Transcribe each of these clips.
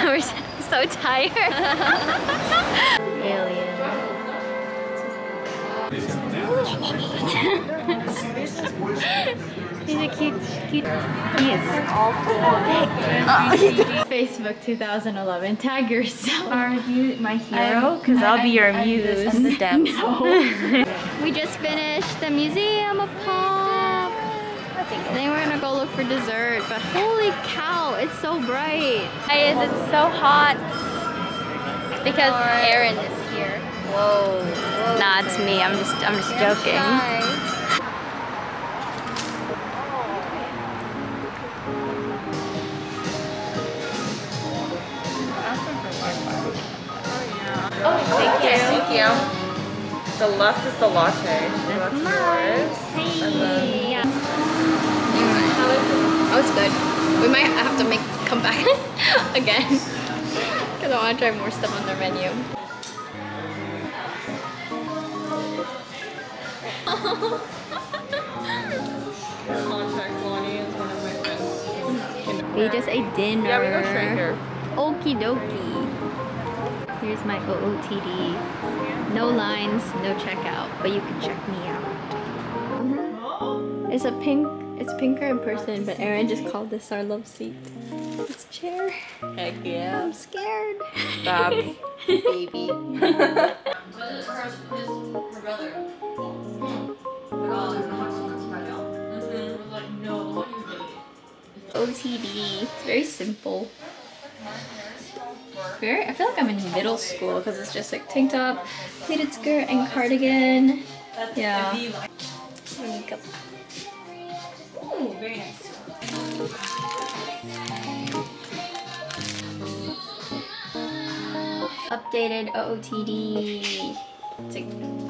We're so tired. Alien. He's a cute. He is awful. Facebook 2011. Tag yourself. Are you my hero? Because I'll be your muse. The depths. No. We just finished the Museum of Pop. Then we're gonna go look for dessert. But holy cow, it's so bright. Guys, it's so hot. Because Erin is here. Whoa. Nah, it's me. I'm just joking. Oh, thank you. The left is the latte. That's yours. Hey. Yeah. Oh, it's good. We might have to come back again because I want to try more stuff on their menu. We just ate dinner. Yeah, we go straight here. Okie dokie. Here's my OOTD. No lines, no checkout, but you can check me out. It's pinker in person, but Erin just called this our love seat. This chair. Heck yeah. I'm scared. Stop, baby. OTD. It's very simple. I feel like I'm in middle school because it's just like tank top, pleated skirt, and cardigan. Yeah. Makeup. Oh, very nice. Updated OOTD. It's a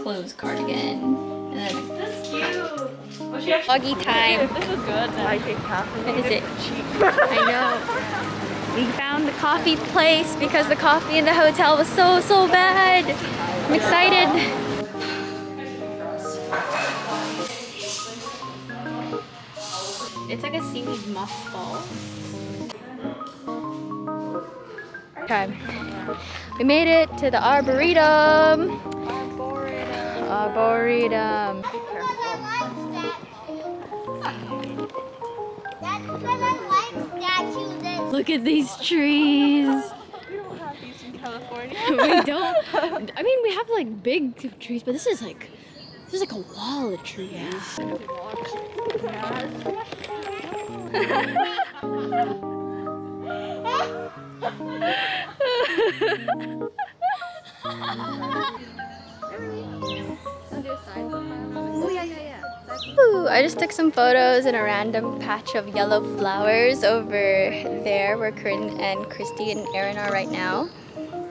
clothes cardigan. And then That's cute. Foggy time. This is good. I take half. Is it? I know. We found the coffee place because the coffee in the hotel was so bad. I'm excited. It's like a seaweed moss ball. Okay. We made it to the Arboretum. Arboretum. Look at these trees. We don't have these in California. We don't. I mean, we have like big trees, but this is like a wall of trees. Yeah. Ooh, I just took some photos in a random patch of yellow flowers over there where Corinne and Christy and Erin are right now.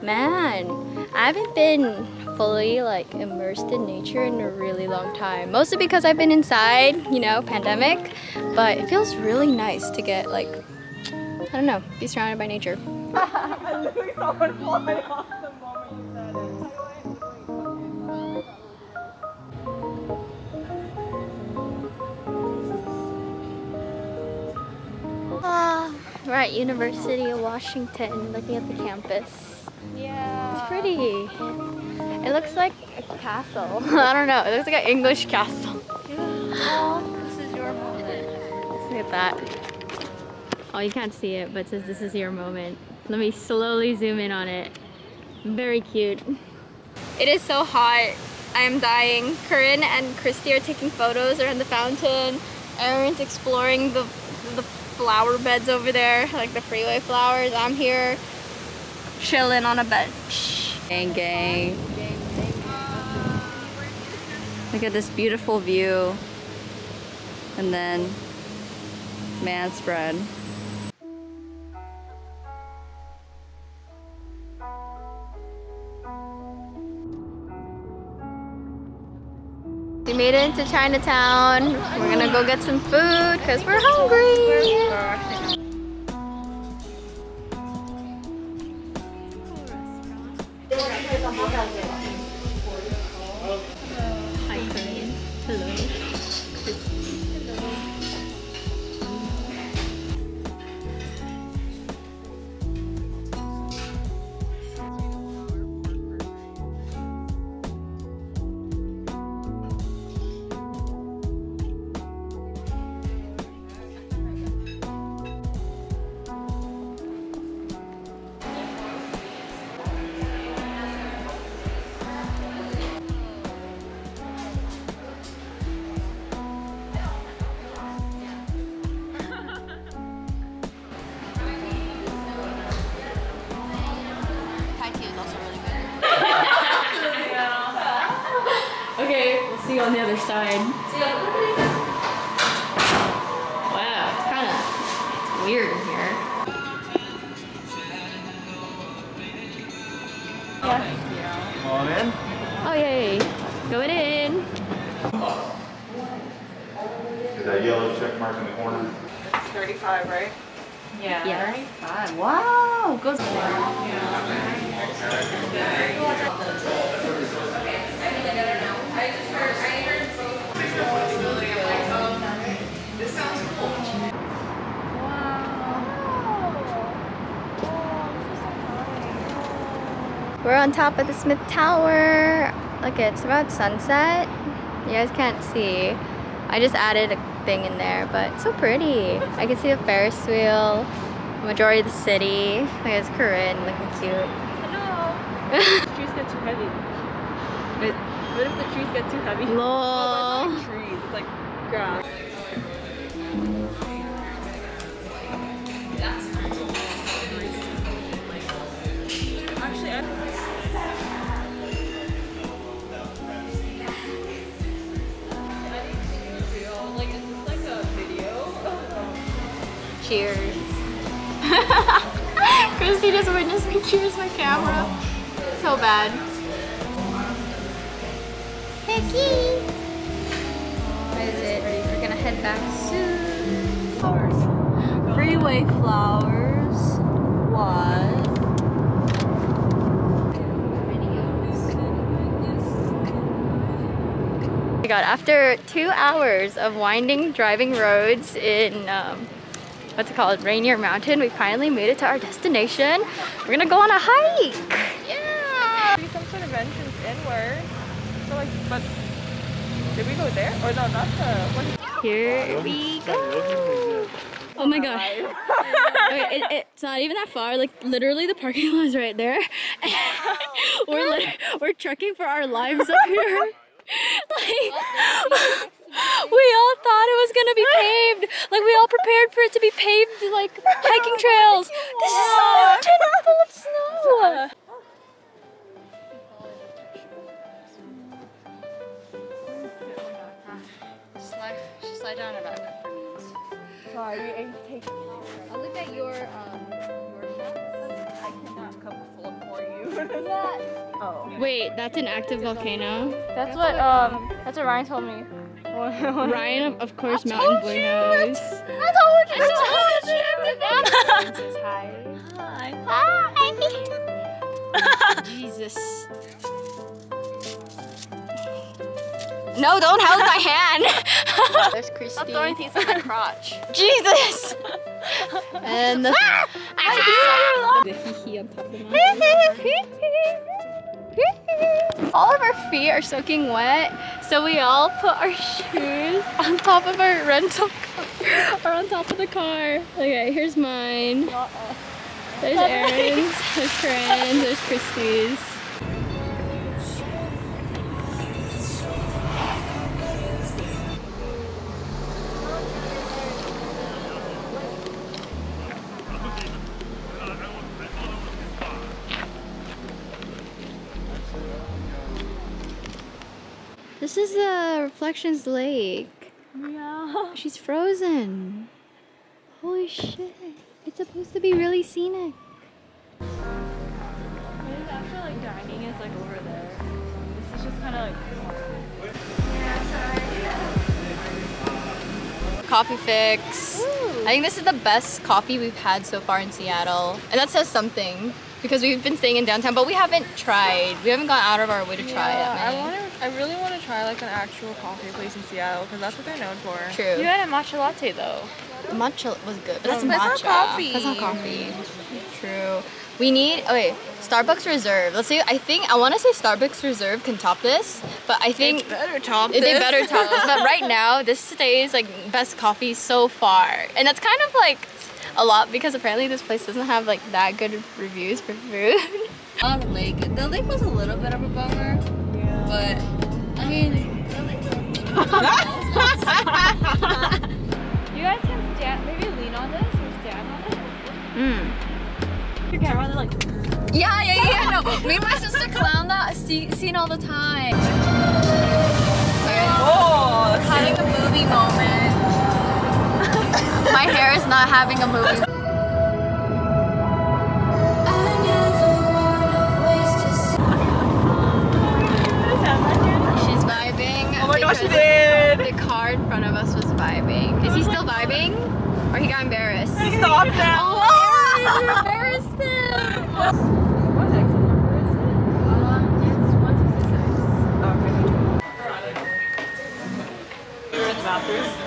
Man, I haven't been fully like immersed in nature in a really long time. Mostly because I've been inside, you know, pandemic. But it feels really nice to get like, I don't know, be surrounded by nature. I literally saw one fly off the moment you said it. We're at University of Washington looking at the campus. Yeah. It's pretty. It looks like a castle. I don't know. It looks like an English castle. Oh, this is your moment. Look at that. Oh, you can't see it, but it says this is your moment. Let me slowly zoom in on it. Very cute. It is so hot. I am dying. Corinne and Christy are taking photos around the fountain. Erin's exploring the flower beds over there, like the freeway flowers. I'm here chilling on a bench. Gang, gang. Look at this beautiful view. And then man spread. We made it into Chinatown. We're gonna go get some food because we're hungry. on the other side. Wow, it's kind of weird in here. Yeah. Come on in. Oh yay! Going in. Is that yellow check mark in the corner? 35, right? Yeah. Yeah. 35. Wow. Goes. We're on top of the Smith Tower. Look, it's about sunset. You guys can't see. I just added a thing in there, but it's so pretty. I can see the Ferris wheel, the majority of the city. Look, it's Corinne looking cute. Hello. Trees get too heavy. What if the trees get too heavy? Lol. Oh, it's not like trees, it's like grass. Actually, Cheers. Christy just witnessed me cheers my camera. So bad. Becky! What is it? We're gonna head back soon. flowers. Freeway flowers. What? Oh my god, after 2 hours of winding driving roads in what's it called, Rainier Mountain, we finally made it to our destination. We're gonna go on a hike. Yeah. Maybe some sort of entrance inward. So like, but did we go there? Or no, not the one. Here we go. Oh my god. Okay, it's not even that far. Like literally the parking lot is right there. we're trekking for our lives up here. Like, we all thought it was gonna be paved. Like we all prepared for it to be paved, like hiking trails. This is a mountain full of snow. Slide down about that for me. Sorry, I take. I'll look at your I cannot come full for you. Oh. Wait, that's an active volcano. That's what Ryan told me. Ryan, of course, Mountain Blue knows. I told you. Says hi. Hi. Jesus. No, don't hold my hand. There's Christy. Stop throwing things in my crotch. Jesus. And the hee on top of mine. All of our feet are soaking wet, so we all put our shoes on top of our rental car, or on top of the car. Okay, here's mine. There's Erin's, there's Corinne's, there's Christy's. This is the Reflections Lake. Yeah. She's frozen. Holy shit. It's supposed to be really scenic. There's actually like dining is like over there. This is just kind of like. Coffee fix. Ooh. I think this is the best coffee we've had so far in Seattle. And that says something because we've been staying in downtown, but we haven't tried. We haven't gone out of our way to try it. I really want to try like an actual coffee place in Seattle because that's what they're known for. True. You had a matcha latte though. Matcha was good, but that's But matcha. it's not coffee. That's not coffee. True. We need, okay, Starbucks Reserve. Let's see, I want to say Starbucks Reserve can top this, but I think They better top they better top this. But right now, this stays like best coffee so far. And that's kind of like a lot because apparently this place doesn't have like that good reviews for food. On the lake. The lake was a little bit of a bummer, but I mean, You guys can stand, maybe lean on this or stand on it. Your camera, they're like. yeah, no. Me and my sister clown that scene all the time. Okay, guys. Oh, Having a movie moment. My hair is not having a movie. She's vibing. oh my gosh, she because did! The car in front of us was vibing. Is he still vibing? Or he got embarrassed? Stop that! Oh, you embarrassed him! What exit number is it? It's 166. Okay. We're in the bathroom.